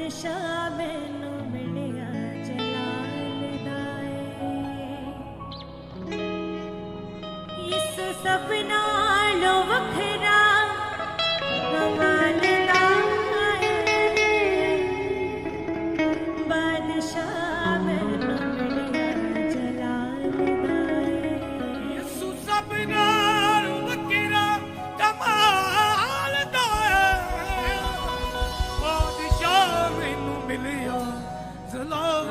बादशाह मैनू मिलिया जलाल दाए यसु सब नालों वखरा कमाल दा बादशाह मैनू मिलिया जलाल दाए यसु सब नालों वखरा कमाल दा बादशाह मैनू मिलिया जलाल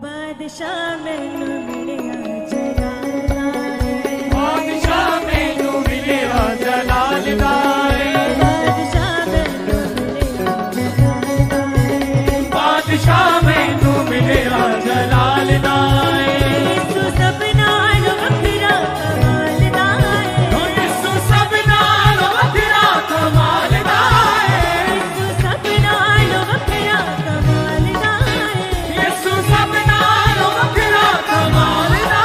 बादशाह मैनू मिलिया जलाल बादशाह मैनू मिलिया जलाल बादशाह मैनू मिलिया जलाल यसु सब नालों वखरा कमाल दा यसु सब नालों वखरा कमाल दा यसु सब नालों वखरा कमाल दा यसु सब नालों वखरा कमाल दा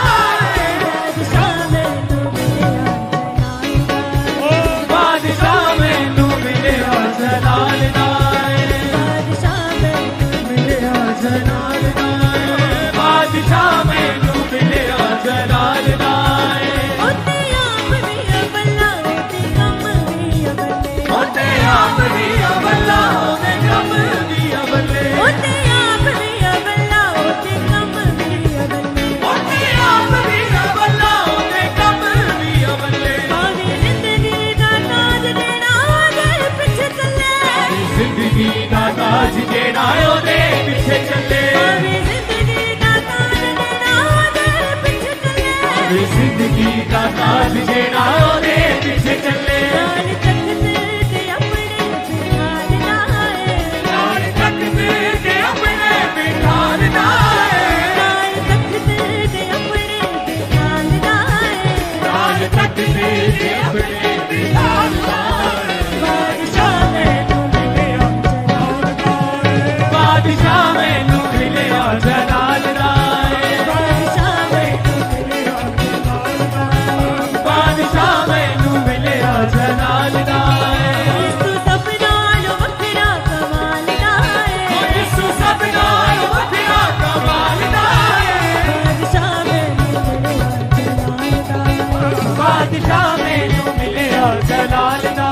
बादशाह मैनू मिलिया जलाल बादशाह मैनू मिलिया जलाल ओते आप भी अबला ओते कम भी अबले ओते आप भी अबला ओते कम भी अबले ओते आप भी अबला ओते कम भी अबले ओते आप भी अबला ओते कम भी अबले भावे जिंदगी दा ताज देना ओदे पिछे चले जिंदगी दा ताज जेड़ा ओदे पिछे चले भावे जिंदगी दा ताज देना ओदे पिछे चले जिंदगी दा ताज जेड़ा ओदे पिछे चले लाल तख्त ते अपने बिठाल लाए लाल तख्त ते अपने बिठाल दाए लाल तख्त ते अपने बिठाल लाए लाल तख्त ते अपने बिठाल दाए बादशाह मैनू मिलिया जलाल बादशाह मैनू मिलिया जलाल बादशाह मैनू मिलिया जलाल बादशाह मैनू मिलिया जलाल यसु सब नालों वखरा कमाल दा यसु सब नालों वखरा कमाल दा बादशाह मैनू मिलिया जलाल बादशाह मैनू मिलिया जलाल दा